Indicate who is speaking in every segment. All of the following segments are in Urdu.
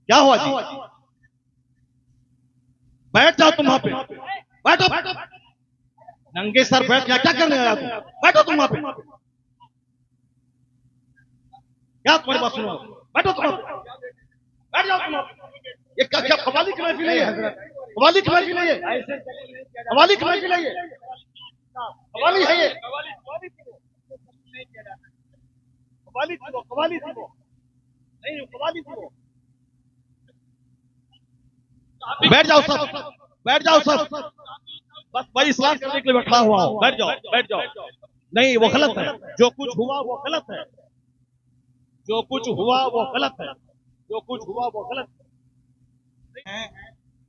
Speaker 1: کیا ہوا جی؟ بیٹھ جاؤ تم وہاں پہ، بیٹھو ننگے سر بیٹھ جا، کیا کرنے آیا تم؟ بیٹھو تم وہاں پہ، کیا تمہارے پاس سنو؟ بیٹھو تم وہاں پہ، بیٹھ جاؤ تم وہاں پہ۔ یہ کیا قوالی کی محفل نہیں ہے؟ قوالی کی محفل نہیں ہے، قوالی کی محفل نہیں ہے، قوالی ہے یہ، قوالی تھی وہ، قوالی تھی وہ، نہیں قوالی تھی وہ۔ بیٹھ جاؤ سب، بیٹھ جاؤ سب، بس بھائی اسلام کرنے کے لیے بیٹھا ہوا ہوں، بیٹھ جاؤ بیٹھ جاؤ۔ نہیں وہ غلط ہے، جو کچھ ہوا وہ غلط ہے، جو کچھ ہوا وہ غلط ہے، جو کچھ ہوا وہ غلط ہے۔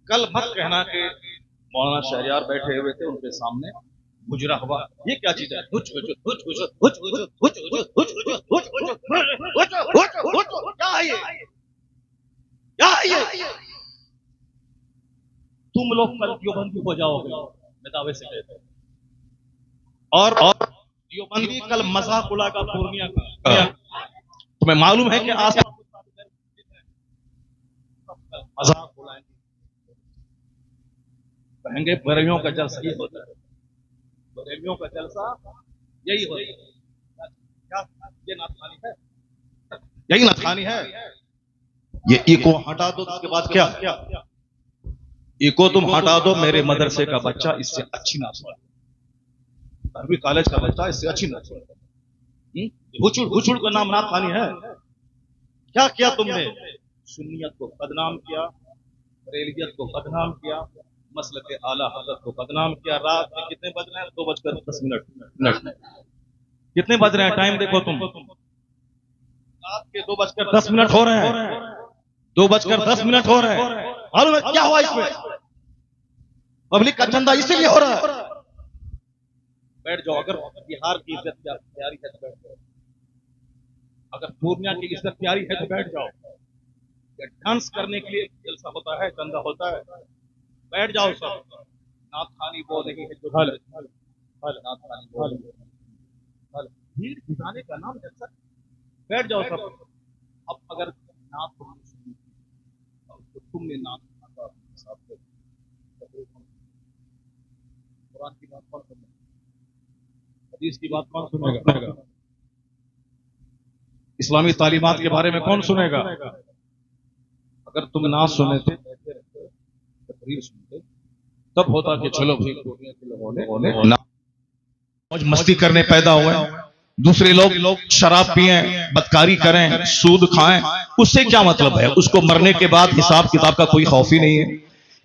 Speaker 1: کل مت کہنا کہ مولانا شہریار بیٹھے ہوئے تھے ان کے سامنے گجرا ہوا، یہ کیا چیز ہے؟ کیا ہے یہ؟ کیا ہے یہ؟ تم لوگ کل دیوبندی ہو جاؤ گے، میں دعوے سے کہتا ہوں۔ اور دیوبندی کل مذاق اڑا گا پورنیہ کا۔ تمہیں معلوم ہے کہ آج مذاق اڑائیں گے، کہیں گے بریلیوں کا جلسہ یہ ہوتا ہے، بریلیوں کا جلسہ یہی ہوتا ہے۔ کیا یہ ناتخوانی ہے؟ یہی ناتخوانی ہے۔ یہ ایکو ہٹا دو، اس کے بعد کیا؟ ایکو تم ہٹا دو، میرے مدرسے کا بچہ اس سے اچھی نہ سنتا، عربی کالج کا بچہ اس سے اچھی نہ سنتا۔ گچڑ کا نام ناتخوانی ہے؟ کیا کیا تم نے؟ سنیت کو بدنام کیا، بریلیت کو بدنام کیا، مسلک اعلیٰ حضرت کو بدنام کیا۔ رات میں کتنے بج رہے ہیں؟ 2:10۔ کتنے بج رہے ہیں؟ ٹائم دیکھو تم، رات کے 2:10 ہو رہے ہیں، 2:10 ہو رہے ہیں۔ معلوم ہے کیا ہوا اس میں؟ پبلک کا چندہ اسی لیے ہو رہا ہے۔ بیٹھ جاؤ، اگر بہار کی عزت پیاری ہے تو بیٹھ جاؤ، اگر پورنیہ کی عزت پیاری ہے تو بیٹھ جاؤ۔ یہ ڈانس کرنے کے لیے جلسہ ہوتا ہے، چندہ ہوتا ہے، بیٹھ جاؤ سب۔ ناتخوانی وہ نہیں ہے جو ناتخوانی وہ نہیں ہے، بھیڑ جھکانے کا نام جلسہ۔ بیٹھ جاؤ سب۔ اب اگر نعت تم نے نام قرآن کی بات کون سنے گا؟ حدیث کی بات کون سنے گا؟ اسلامی تعلیمات کے بارے میں کون سنے گا؟ اگر تم نعت سنے تھے، تقریر سنتے، تب ہوتا کہ چلو بھائی موج مستی کرنے پیدا ہوئے، دوسرے لوگ شراب پئیں، بدکاری کریں، سود کھائیں، اس سے کیا مطلب ہے؟ اس کو مرنے کے بعد حساب کتاب کا کوئی خوف ہی نہیں ہے۔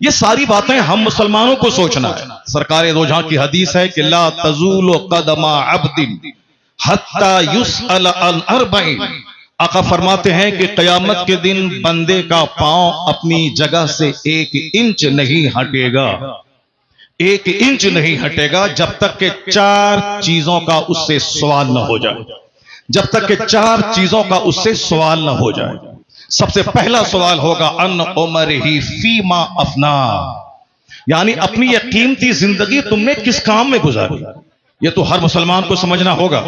Speaker 1: یہ ساری باتیں ہم مسلمانوں کو سوچنا ہے۔ سرکار دو جہاں کی حدیث ہے کہ لا تزول قدم عبد حتی یسأل عن اربع۔ آقا فرماتے ہیں کہ قیامت کے دن بندے کا پاؤں اپنی جگہ سے 1 انچ نہیں ہٹے گا، 1 انچ نہیں ہٹے گا جب تک کہ 4 چیزوں کا اس سے سوال نہ ہو جائے، جب تک کہ 4 چیزوں کا اس سے سوال نہ ہو جائے۔ سب سے پہلا سوال ہوگا ان عمرہ فیما افنا، یعنی اپنی یہ قیمتی زندگی تم نے کس کام میں گزاری۔ یہ تو ہر مسلمان کو سمجھنا ہوگا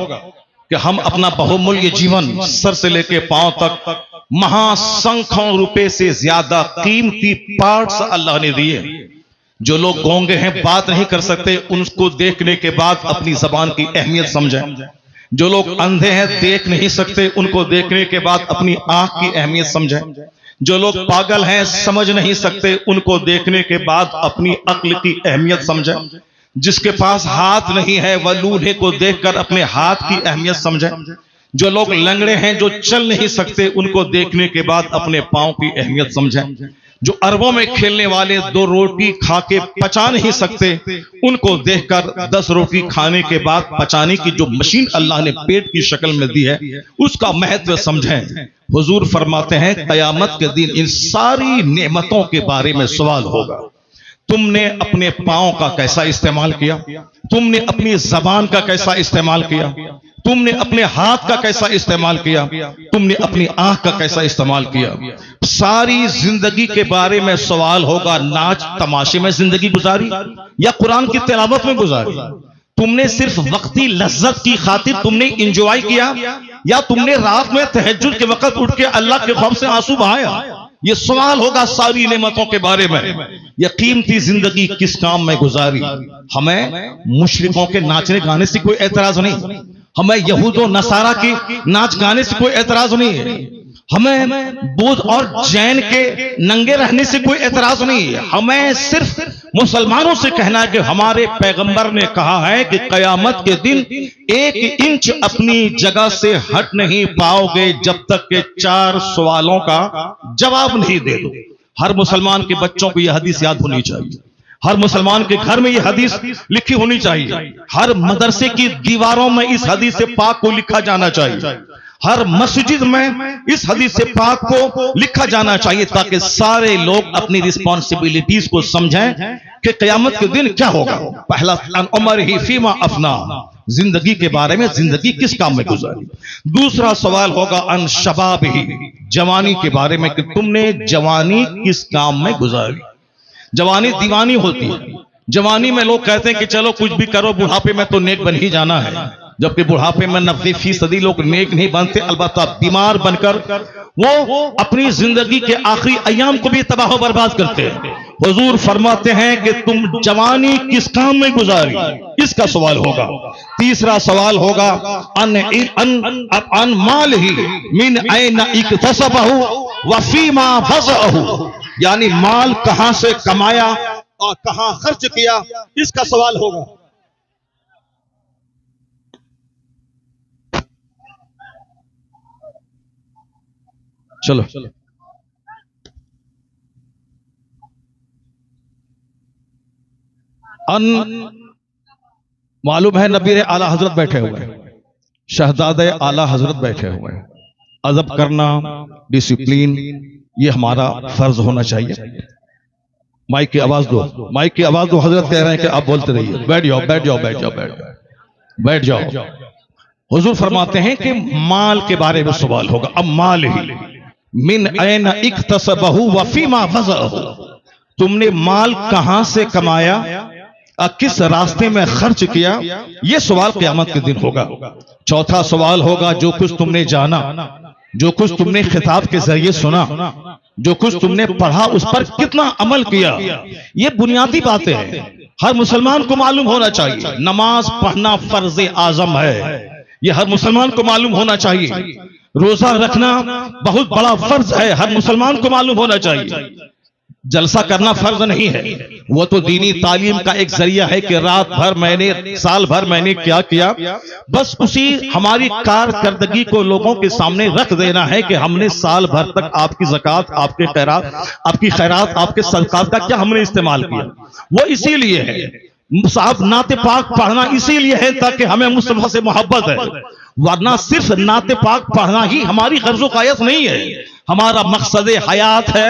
Speaker 1: کہ ہم اپنا بہومولیہ جیون سر سے لے کے پاؤں تک مہا سنکھوں روپے سے زیادہ قیمتی پارٹس اللہ نے دیے۔ جو لوگ گونگے ہیں، بات نہیں کر سکتے، ان کو دیکھنے کے بعد اپنی زبان کی اہمیت سمجھیں۔ جو لوگ اندھے ہیں، دیکھ نہیں سکتے، ان کو دیکھنے کے بعد اپنی آنکھ کی اہمیت سمجھیں۔ جو لوگ پاگل ہیں، سمجھ نہیں سکتے، ان کو دیکھنے کے بعد اپنی عقل کی اہمیت سمجھیں۔ جس کے پاس ہاتھ نہیں ہے، وہ لولہے کو دیکھ کر اپنے ہاتھ کی اہمیت سمجھیں۔ جو لوگ لنگڑے ہیں، جو چل نہیں سکتے، ان کو دیکھنے کے بعد اپنے پاؤں کی اہمیت سمجھیں۔ جو اربوں میں کھیلنے والے 2 روٹی کھا کے پچا نہیں سکتے، ان کو دیکھ کر 10 روٹی کھانے کے بعد پچانے کی جو مشین اللہ نے پیٹ کی شکل میں دی ہے، اس کا مہتو سمجھیں۔ حضور فرماتے ہیں قیامت کے دن ان ساری نعمتوں کے بارے میں سوال ہوگا۔ تم نے اپنے پاؤں کا کیسا استعمال کیا؟ تم نے اپنی زبان کا کیسا استعمال کیا؟ تم نے اپنے ہاتھ کا کیسا استعمال کیا؟ تم نے اپنی آنکھ کا کیسا استعمال کیا؟ ساری زندگی کے بارے میں سوال ہوگا۔ ناچ تماشے میں زندگی گزاری یا قرآن کی تلاوت میں گزاری؟ تم نے صرف وقتی لذت کی خاطر تم نے انجوائے کیا، یا تم نے رات میں تہجد کے وقت اٹھ کے اللہ کے خوف سے آنسو بہایا؟ یہ سوال ہوگا ساری نعمتوں کے بارے میں. یہ قیمتی زندگی کس کام میں گزاری. ہمیں مشرکوں کے ناچنے گانے سے کوئی اعتراض نہیں، ہمیں یہود و نصارہ کے ناچ گانے سے کوئی اعتراض نہیں ہے، ہمیں بدھ اور جین کے ننگے رہنے سے کوئی اعتراض نہیں ہے. ہمیں صرف مسلمانوں سے کہنا ہے کہ ہمارے پیغمبر نے کہا ہے کہ قیامت کے دن 1 انچ اپنی جگہ سے ہٹ نہیں پاؤ گے جب تک کہ 4 سوالوں کا جواب نہیں دے دو. ہر مسلمان کے بچوں کو یہ حدیث یاد ہونی چاہیے، ہر مسلمان کے گھر میں یہ حدیث لکھی ہونی چاہیے، ہر مدرسے کی دیواروں میں اس حدیث پاک کو لکھا جانا چاہیے، ہر مسجد میں اس حدیث پاک کو لکھا جانا چاہیے، تاکہ سارے لوگ اپنی رسپانسبلٹیز کو سمجھیں کہ قیامت کے دن کیا ہوگا. پہلا ان عمر ہی فیما افنا، زندگی کے بارے میں زندگی کس کام میں گزاری. دوسرا سوال ہوگا ان شباب ہی، جوانی کے بارے میں کہ تم نے جوانی کس کام میں گزاری. جوانی دیوانی ہوتی ہے. جوانی میں لوگ کہتے ہیں کہ چلو کچھ بھی کرو، بڑھاپے میں تو نیک بن ہی جانا ہے، جبکہ بڑھاپے میں 90% لوگ نیک نہیں بنتے، البتہ بیمار بن کر وہ اپنی زندگی کے آخری ایام کو بھی تباہ و برباد کرتے ہیں. حضور فرماتے ہیں کہ تم جوانی کس کام میں گزاری، اس کا سوال ہوگا. تیسرا سوال ہوگا ان مال ہی من این اکتسبہ وفیما وضعہ، یعنی مال کہاں سے کمایا اور کہاں خرچ کیا، اس کا سوال ہوگا. چلو معلوم ہے نبی اعلیٰ حضرت بیٹھے ہوئے، شہزادے اعلیٰ حضرت بیٹھے ہوئے. ادب کرنا، ڈسپلین، یہ ہمارا فرض ہونا چاہیے. مائک کی آواز دو، مائک کی آواز دو. حضرت کہہ رہے ہیں کہ آپ بولتے رہیے. بیٹھ جاؤ بیٹھ جاؤ بیٹھ جاؤ بیٹھ جاؤ. حضور فرماتے ہیں کہ مال کے بارے میں سوال ہوگا. اب مال ہی من این اکتسبہ وفیما وضعہ، تم نے مال کہاں سے کمایا، کس راستے میں خرچ کیا، یہ سوال قیامت کے دن ہوگا. چوتھا سوال ہوگا جو کچھ تم نے جانا، جو کچھ تم نے خطاب کے ذریعے سنا، جو کچھ تم نے پڑھا، اس پر کتنا عمل کیا. یہ بنیادی باتیں ہیں، ہر مسلمان کو معلوم ہونا چاہیے. نماز پڑھنا فرض اعظم ہے، یہ ہر مسلمان کو معلوم ہونا چاہیے. روزہ رکھنا بہت بڑا فرض ہے، ہر مسلمان کو معلوم ہونا چاہیے. جلسہ کرنا فرض نہیں ہے، وہ تو دینی تعلیم کا ایک ذریعہ ہے کہ رات بھر میں نے، سال بھر میں نے کیا کیا، بس اسی ہماری کارکردگی کو لوگوں کے سامنے رکھ دینا ہے کہ ہم نے سال بھر تک آپ کی زکوٰۃ، آپ کے خیرات، آپ کی خیرات، آپ کے صدقات کا کیا ہم نے استعمال کیا. وہ اسی لیے ہے صاحب نعت پاک پڑھنا، اسی لیے ہے تاکہ ہمیں مصطفیٰ سے محبت ہے، ورنہ صرف نعت پاک پڑھنا ہی ہماری غرض و غایت نہیں ہے. ہمارا مقصد حیات ہے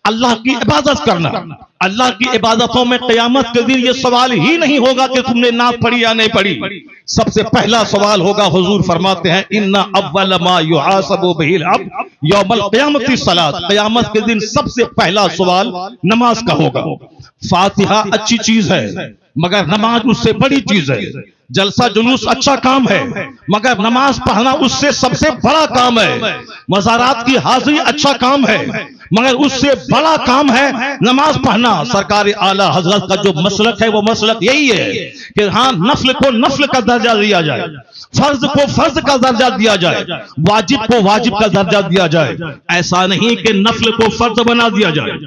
Speaker 1: اللہ کی عبادت کرنا. اللہ کی عبادتوں میں قیامت کے دن یہ سوال ہی نہیں ہوگا کہ تم نے نعت پڑھی یا نہیں پڑھی. سب سے پہلا سوال ہوگا، حضور فرماتے ہیں ان اول ما یحاسب بہ العبد یوم القیامۃ الصلاۃ، قیامت کے دن سب سے پہلا سوال نماز کا ہوگا. فاتحہ اچھی چیز ہے مگر نماز اس سے بڑی چیز ہے. جلسہ جلوس اچھا کام ہے مگر نماز پڑھنا اس سے سب سے بڑا کام ہے. مزارات کی حاضری اچھا کام ہے مگر اس سے بڑا کام ہے نماز پڑھنا. سرکار اعلیٰ حضرت کا جو مسلک ہے وہ مسلک یہی ہے کہ ہاں نفل کو نفل کا درجہ دیا جائے، فرض کو فرض کا درجہ دیا جائے، واجب کو واجب کا درجہ دیا جائے. ایسا نہیں کہ نفل کو فرض بنا دیا جائے،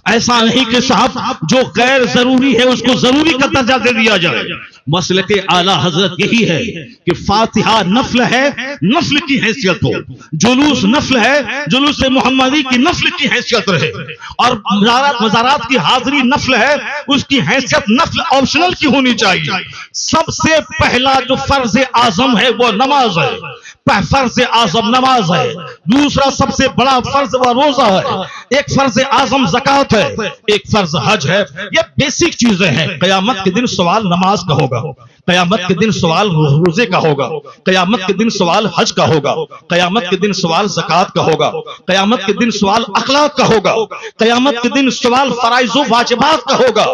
Speaker 1: ایسا نہیں کہ صاحب جو غیر ضروری ہے اس کو ضروری کا درجہ دے دیا جائے. مسلک اعلیٰ حضرت یہی ہے کہ فاتحہ نفل ہے، نفل کی حیثیت ہو، جلوس نفل ہے، جلوس محمدی کی نفل کی حیثیت رہے، اور مزارات کی حاضری نفل ہے، اس کی حیثیت نفل آپشنل کی ہونی چاہیے. سب سے پہلا جو فرض اعظم ہے وہ نماز ہے، فرض اعظم نماز ہے. دوسرا سب سے بڑا فرض وہ روزہ ہے. ایک فرض اعظم زکوٰۃ ہے، ایک فرض حج ہے. یہ بیسک چیزیں ہیں. قیامت کے دن سوال نماز کا ہوگا، قیامت کے دن سوال روزے کا ہوگا، قیامت کے دن سوال حج کا ہوگا، قیامت کے دن سوال زکوٰۃ کا ہوگا، قیامت کے دن سوال اخلاق کا ہوگا، قیامت کے دن سوال فرائض و واجبات کا ہوگا.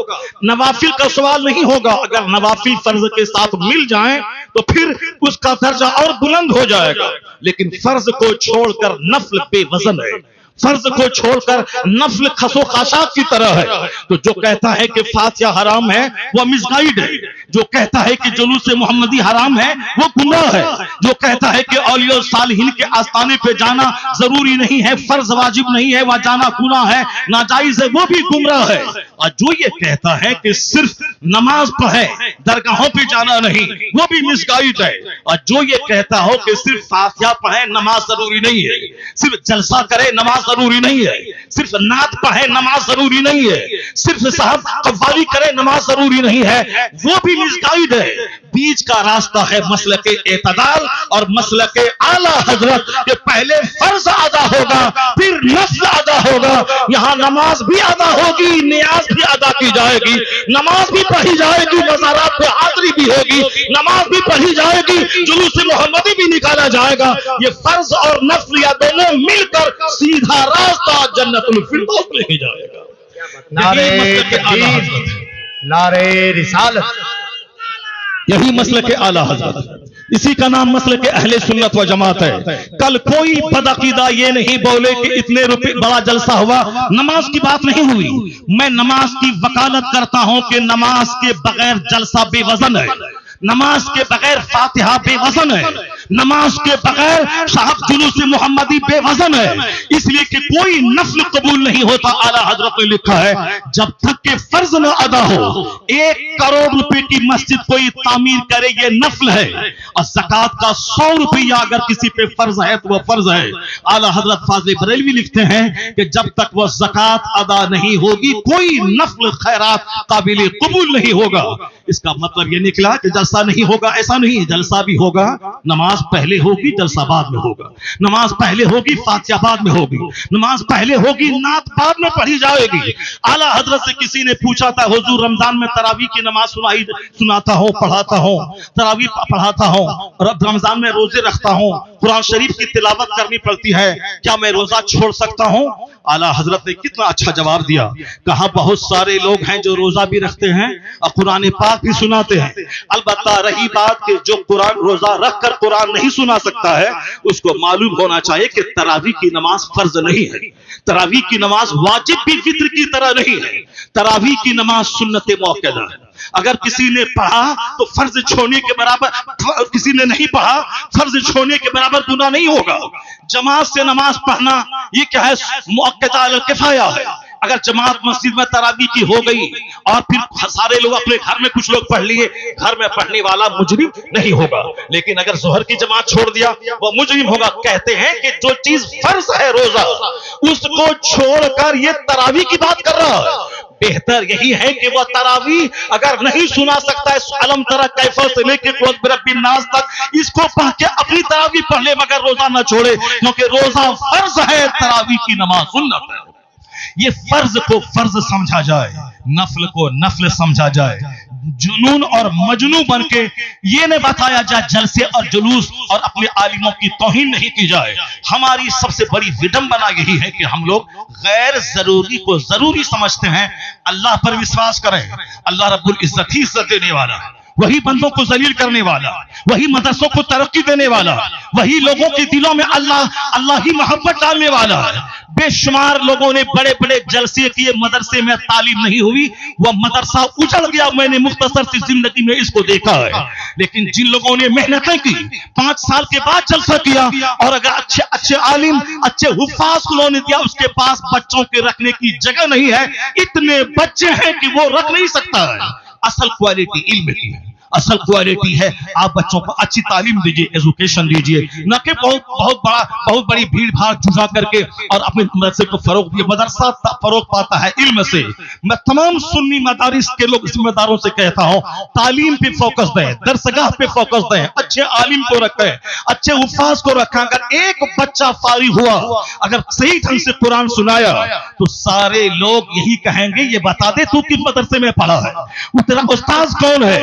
Speaker 1: نوافل کا سوال نہیں ہوگا. اگر نوافل فرض کے ساتھ مل جائیں تو پھر اس کا درجہ اور بلند ہو جائے گا، لیکن فرض کو چھوڑ کر نفل بے وزن ہے. فرض کو چھوڑ کر نفل خسو خاشاک کی طرح ہے. تو جو کہتا ہے کہ فاتحہ حرام ہے وہ مس گائیڈ ہے. جو کہتا ہے کہ جلوس محمدی حرام ہے وہ گمراہ ہے. جو کہتا ہے کہ اولیاء صالحین کے آستانے پہ جانا ضروری نہیں ہے، فرض واجب نہیں ہے، وہ جانا گناہ ہے، ناجائز ہے، وہ بھی گمراہ ہے. اور جو یہ کہتا ہے کہ صرف نماز پڑھے درگاہوں پہ جانا نہیں، وہ بھی مس گائیڈ ہے. اور جو یہ کہتا ہو کہ صرف فاتحہ پڑھے نماز ضروری نہیں ہے، صرف جلسہ کرے نماز ضروری نہیں ہے، صرف نعت پڑھے نماز ضروری نہیں ہے، صرف صاحب قوالی کرے نماز ضروری نہیں ہے، وہ بھی مس گائیڈ ہے. بیچ کا راستہ ہے مسلک اعتدال اور مسلک اعلی حضرت کہ پہلے فرض ادا ہوگا پھر نفل ادا ہوگا. یہاں نماز بھی ادا ہوگی، نیاز بھی ادا کی جائے گی، نماز بھی پڑھی جائے گی، مزارات پہ حاضری بھی ہوگی، نماز بھی پڑھی جائے گی، جلوس محمدی بھی نکالا جائے گا. یہ فرض اور نفل یا دونوں مل کر سیدھا راستہ جنت الفردوس لے کے جائے گا.
Speaker 2: نعرہ تکبیر، نعرہ رسالت،
Speaker 1: یہی مسلک اعلی حضرت، اسی کا نام مسلک اہل سنت و جماعت ہے. کل کوئی بدعقیدہ یہ نہیں بولے کہ اتنے روپے بڑا جلسہ ہوا، نماز کی بات نہیں ہوئی. میں نماز کی وکالت کرتا ہوں کہ نماز کے بغیر جلسہ بے وزن ہے، نماز کے بغیر فاتحہ بے وزن ہے، نماز کے بغیر صاحب جلوس محمدی بے وزن ہے. اس لیے کہ کوئی نفل قبول نہیں ہوتا. اعلیٰ حضرت نے لکھا ہے جب تک کہ فرض نہ ادا ہو. 1 کروڑ روپے کی مسجد کوئی تعمیر کرے یہ نفل ہے، اور زکوٰۃ کا 100 روپیہ اگر کسی پہ فرض ہے تو وہ فرض ہے. اعلیٰ حضرت فاضل بریلوی لکھتے ہیں کہ جب تک وہ زکوٰۃ ادا نہیں ہوگی کوئی نفل خیرات قابل قبول نہیں ہوگا. اس کا مطلب یہ نکلا کہ جلسہ نہیں ہوگا، ایسا نہیں. جلسہ بھی ہوگا، نماز پہلے ہوگی، جلسہ بعد میں ہوگا. نماز پہلے ہوگی، فاتحہ بعد میں ہوگی. نماز پہلے ہوگی، نعت بعد میں پڑھی جائے گی. اعلیٰ حضرت سے کسی نے پوچھا تھا حضور رمضان میں تراویح کی نماز سناتا ہوں، پڑھاتا ہوں، تراویح پڑھاتا ہوں، اور اب رمضان میں روزے رکھتا ہوں، قرآن شریف کی تلاوت کرنی پڑتی ہے، کیا میں روزہ چھوڑ سکتا ہوں؟ اعلیٰ حضرت نے کتنا اچھا جواب دیا. کہا بہت سارے لوگ ہیں جو روزہ بھی رکھتے ہیں اور قرآن پاک بھی سناتے ہیں. البتہ رہی بات کہ جو قرآن روزہ رکھ کر قرآن نہیں سنا سکتا ہے، اس کو معلوم ہونا چاہیے کہ تراویح کی نماز فرض نہیں ہے، تراویح کی نماز واجب بھی فطر کی طرح نہیں ہے. تراویح کی نماز سنت موقدہ ہے. اگر کسی نے پڑھا تو فرض چھوڑنے کے برابر، کسی نے نہیں پڑھا فرض چھوڑنے کے برابر گناہ نہیں ہوگا. جماعت سے نماز پڑھنا یہ کیا ہے؟ موقدہ الکفایہ ہے. اگر جماعت مسجد میں تراویح کی ہو گئی اور پھر سارے لوگ اپنے گھر میں کچھ لوگ پڑھ لیے، گھر میں پڑھنے والا مجرم نہیں ہوگا. لیکن اگر ظہر کی جماعت چھوڑ دیا وہ مجرم ہوگا. کہتے ہیں کہ جو چیز فرض ہے روزہ، اس کو چھوڑ کر یہ تراویح کی بات کر رہا ہے. بہتر یہی ہے کہ وہ تراویح اگر نہیں سنا سکتا ہے علم ترى کیف سے لے کے قل برب الناس تک، اس کو پڑھ کے اپنی تراویح پڑھ لے مگر روزہ نہ چھوڑے، کیونکہ روزہ فرض ہے، تراویح کی نماز سنت ہے. یہ فرض کو فرض سمجھا جائے، نفل کو نفل سمجھا جائے. جنون اور مجنون بن کے یہ نہ بتایا جائے جلسے اور جلوس اور اپنے عالموں کی توہین نہیں کی جائے. ہماری سب سے بڑی وڈمبنا یہی ہے کہ ہم لوگ غیر ضروری کو ضروری سمجھتے ہیں. اللہ پر وشواس کریں. اللہ رب العزت ہی عزت دینے والا، وہی بندوں کو ذلیل کرنے والا، وہی مدرسوں کو ترقی دینے والا، وہی لوگوں کے دلوں میں اللہ ہی محبت ڈالنے والا ہے. بے شمار لوگوں نے بڑے بڑے جلسے کیے، مدرسے میں تعلیم نہیں ہوئی، وہ مدرسہ اجڑ گیا. میں نے مختصر سی زندگی میں اس کو دیکھا ہے. لیکن جن لوگوں نے محنتیں کی، 5 سال کے بعد جلسہ کیا، اور اگر اچھے عالم، اچھے حفاظ کو انہوں نے دیا، اس کے پاس بچوں کے رکھنے کی جگہ نہیں ہے. اتنے بچے ہیں کہ وہ رکھ نہیں سکتا ہے. اصل کوالٹی علم کی ہے، اصل کوالٹی ہے آپ بچوں کو اچھی تعلیم دیجئے، ایجوکیشن دیجئے، نہ کہ بہت بڑی بھیڑ بھاڑ جمع کر کے اور اپنے مدرسے کو فروغ دیے. مدرسہ فروغ پاتا ہے علم سے. میں تمام سنی مدارس کے لوگ ذمہ داروں سے کہتا ہوں تعلیم پہ فوکس دیں، درسگاہ پہ فوکس دیں، اچھے عالم کو رکھیں، اچھے حفاظ کو رکھیں. اگر ایک بچہ فارغ ہوا، اگر صحیح ڈھنگ سے قرآن سنایا تو سارے لوگ یہی کہیں گے یہ بتا دے تو کس مدرسے میں پڑھا ہے، وہ تیرا استاذ کون ہے.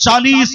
Speaker 1: 40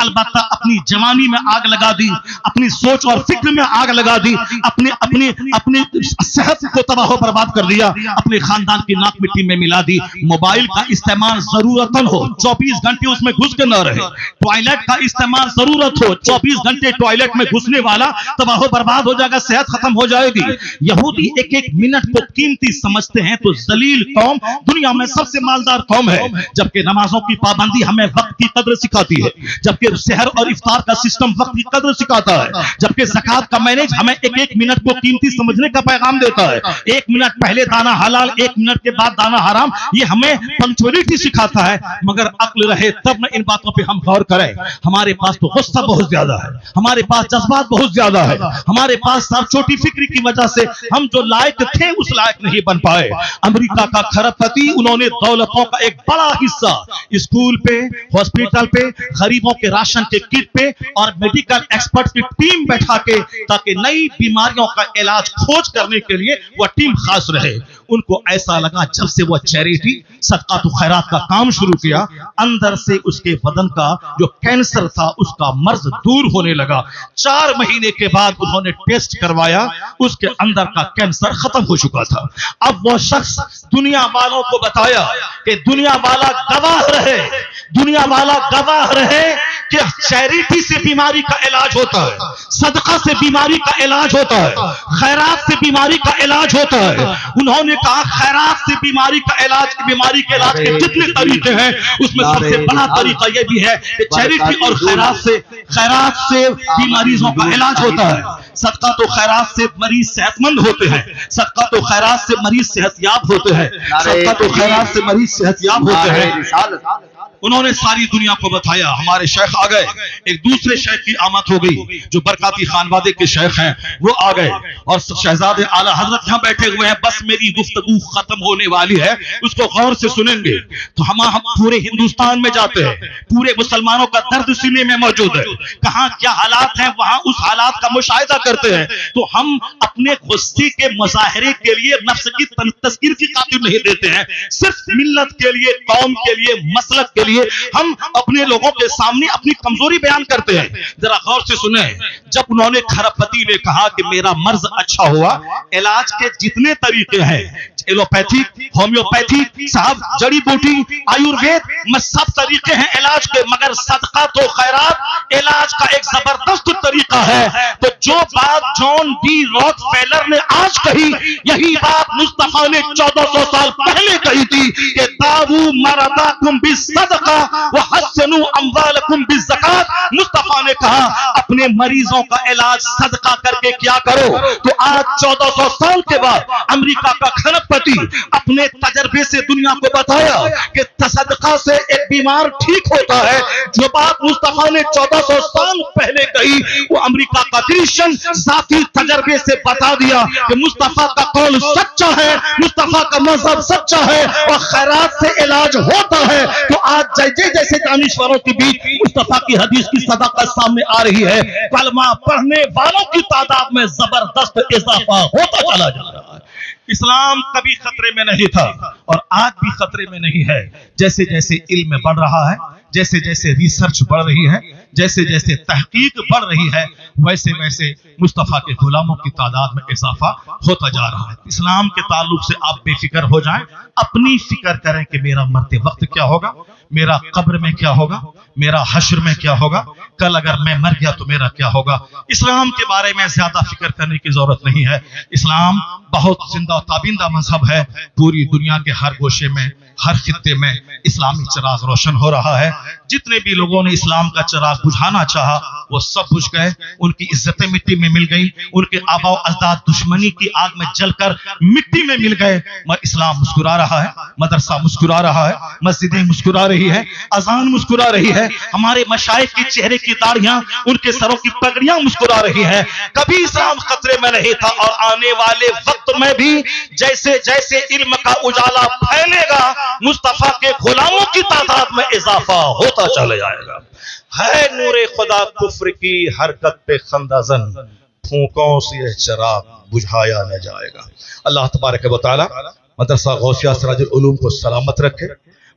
Speaker 1: البتہ اپنی جوانی میں آگ لگا دی، اپنی سوچ اور فکر میں آگ لگا دی، اپنی صحت کو تباہ و برباد کر دیا، اپنے خاندان کی ناک مٹی میں ملا دی۔ موبائل کا استعمال ضرورتاً ہو، 24 گھنٹے اس میں گھس کے نہ رہے۔ ٹوائلٹ کا استعمال ضرورت ہو، 24 گھنٹے ٹوائلٹ میں گھسنے والا تباہ و برباد ہو جائے گا، صحت ختم ہو جائے گی۔ یہودی ایک ایک منٹ کو قیمتی سمجھتے ہیں تو ذلیل قوم دنیا میں سب سے مالدار قوم ہے۔ جبکہ نمازوں کی پابندی ہمیں وقت کی قدر سکھاتی ہے، جبکہ سحر اور افطار کا سسٹم وقت کی قدر سکھاتا ہے، جبکہ زکوٰۃ کا مینج ہمیں ایک ایک منٹ کو قیمتی سمجھنے کا پیغام دیتا ہے۔ 1 منٹ پہلے دانا حلال، 1 منٹ کے بعد دانا حرام، یہ ہمیں پنکچولیٹی سکھاتا ہے۔ مگر عقل رہے تب نہ ان باتوں پہ ہم غور کریں۔ ہمارے پاس تو غصہ بہت زیادہ ہے، ہمارے پاس جذبات بہت زیادہ ہے، ہمارے پاس صرف چھوٹی فکری کی وجہ سے ہم جو لائق تھے اس لائق نہیں بن پائے۔ امریکہ کا کھرب پتی، انہوں نے دولتوں کا ایک بڑا حصہ اسکول پہ، ہاسپٹل پہ، غریبوں کے راشن کے کٹ پہ اور میڈیکل ایکسپرٹ کی ٹیم بیٹھا کے تاکہ نئی بیماریوں کا علاج کھوج کرنے کے لیے وہ ٹیم خاص رہے۔ ان کو ایسا لگا جب سے وہ چیریٹی صدقات و خیرات کا کام شروع کیا، اندر سے اس کے بدن کا جو کینسر تھا اس کا مرض دور ہونے لگا۔ 4 مہینے کے بعد انہوں نے ٹیسٹ کروایا، اس کے اندر کا کینسر ختم ہو چکا تھا۔ اب وہ شخص دنیا والوں کو بتایا کہ دنیا والا گواہ رہے، دنیا والا گواہ رہے کہ چیریٹی سے بیماری کا علاج ہوتا ہے، صدقہ سے بیماری کا علاج ہوتا ہے، خیرات سے بیماری کا علاج ہوتا ہے۔ انہوں نے کہا خیرات سے بیماری کا علاج، بیماری کے علاج کے جتنے طریقے ہیں اس میں سب سے بڑا طریقہ یہ بھی ہے کہ چیریٹی اور خیرات سے بیماریوں کا علاج ہوتا ہے۔ صدقہ تو خیرات سے مریض صحت مند ہوتے ہیں، صدقہ تو خیرات سے مریض صحت یاب ہوتے ہیں، صدقہ تو خیرات سے مریض صحت یاب ہوتے ہیں۔ انہوں نے ساری دنیا کو بتایا۔ ہمارے شیخ آ گئے، ایک دوسرے شیخ کی آمد ہو گئی جو برکاتی خانوادے کے شیخ ہیں، وہ آ گئے اور شہزادے اعلیٰ حضرت یہاں بیٹھے ہوئے ہیں۔ بس میری گفتگو ختم ہونے والی ہے، اس کو غور سے سنیں گے تو ہم پورے ہندوستان میں جاتے ہیں، پورے مسلمانوں کا درد سینے میں موجود ہے، کہاں کیا حالات ہیں وہاں اس حالات کا مشاہدہ کرتے ہیں۔ تو ہم اپنے غصے کے مظاہرے کے لیے نفس کی تذکیر کی خاطر نہیں دیتے ہیں، صرف ملت کے لیے، قوم کے لیے، مسلک کے لیے ہم اپنے لوگوں کے سامنے اپنی کمزوری بیان کرتے ہیں۔ ذرا غور سے سنیں، جب انہوں نے کھرب پتی نے کہا کہ میرا مرض اچھا ہوا، علاج کے جتنے طریقے ہیں، ایلوپیتھک، ہومیوپیتھک، صاحب جڑی بوٹی، آیوروید میں سب طریقے ہیں علاج کے، مگر صدقہ تو خیرات علاج کا ایک زبردست طریقہ ہے۔ تو جو بات جان ڈی راک فیلر نے آج کہی، یہی بات مصطفیٰ نے 1400 سال پہلے کہی تھی کہ داؤ مرضاکم بالصدقہ وحسنوا اموالکم بالزکاۃ۔ مصطفیٰ نے کہا اپنے مریضوں کا علاج صدقہ کر کے کیا کرو۔ تو آج 1400 سال کے بعد امریکہ کا کھرب پتی اپنے تجربے سے دنیا کو بتایا کہ صدقہ سے ایک بیمار ٹھیک ہوتا ہے۔ جو بات مصطفیٰ نے 1400 سال پہلے کہی وہ امریکہ کا کرسچن ذاتی تجربے سے بتا دیا کہ مصطفیٰ کا قول سچا ہے، مصطفیٰ کا مذہب سچا ہے اور خیرات سے علاج ہوتا ہے۔ تو آج جیسے دانشوروں کے بیچ مصطفیٰ کی حدیث کی صداقت سامنے آ رہی ہے، کلمہ پڑھنے والوں کی تعداد میں زبردست اضافہ ہوتا چلا جا رہا ہے۔ اسلام کبھی خطرے میں نہیں تھا اور آج بھی خطرے میں نہیں ہے۔ جیسے جیسے علم بڑھ رہا ہے، جیسے جیسے ریسرچ بڑھ رہی ہے، جیسے جیسے تحقیق بڑھ رہی ہے، ویسے ویسے مصطفیٰ کے غلاموں کی تعداد میں اضافہ ہوتا جا رہا ہے۔ اسلام کے تعلق سے آپ بے فکر ہو جائیں، اپنی فکر کریں کہ میرا مرتے وقت کیا ہوگا، میرا قبر میں کیا ہوگا، میرا حشر میں کیا ہوگا، کل اگر میں مر گیا تو میرا کیا ہوگا۔ اسلام کے بارے میں زیادہ فکر کرنے کی ضرورت نہیں ہے۔ اسلام بہت زندہ و تابندہ مذہب ہے، پوری دنیا کے ہر گوشے میں، ہر خطے میں اسلامی چراغ روشن ہو رہا ہے۔ جتنے بھی لوگوں نے اسلام کا چراغ بجھانا چاہا وہ سب بجھ گئے، ان کی عزتیں مٹی میں مل گئی، ان کے آباء و اجداد دشمنی کی آگ میں جل کر مٹی میں مل گئے۔ اسلام مسکرا رہا ہے، مدرسہ مسکرا رہا ہے، مسجدیں مسکرا رہی ہے، اذان مسکرا رہی ہے، ہمارے مشائخ کے چہرے کی داڑھیاں، ان کے سروں کی پگڑیاں مسکرا رہی ہیں۔ کبھی اسلام خطرے میں نہیں تھا اور آنے والے وقت میں بھی جیسے جیسے علم کا اجالا پھیلے گا مصطفیٰ کے غلاموں کی تعداد میں اضافہ ہوتا چلا جائے گا۔ ہے نور خدا کفر کی حرکت پہ خندہ زن، پھونکوں سے یہ چراغ بجھایا نہ جائے گا۔ اللہ تبارک و تعالی مدرسہ غوثیہ سراج العلوم کو سلامت رکھے،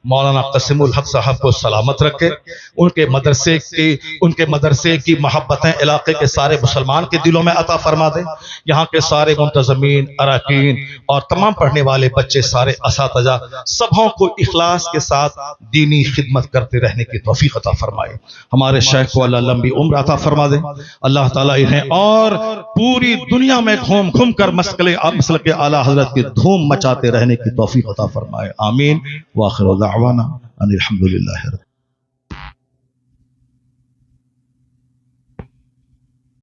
Speaker 1: مولانا قاسم الحق صاحب کو سلامت رکھے، ان کے مدرسے کی محبتیں علاقے کے سارے مسلمان کے دلوں میں عطا فرما دے، یہاں کے سارے منتظمین، اراکین اور تمام پڑھنے والے بچے، سارے اساتذہ سبوں کو اخلاص کے ساتھ دینی خدمت کرتے رہنے کی توفیق عطا فرمائے۔ ہمارے شیخ کو اللہ لمبی عمر عطا فرما دے، اللہ تعالیٰ انہیں اور پوری دنیا میں گھوم کر مسلک اعلیٰ حضرت کی دھوم مچاتے رہنے کی توفیق عطا فرمائے، آمین۔ وآخر دعوانا ان الحمدللہ۔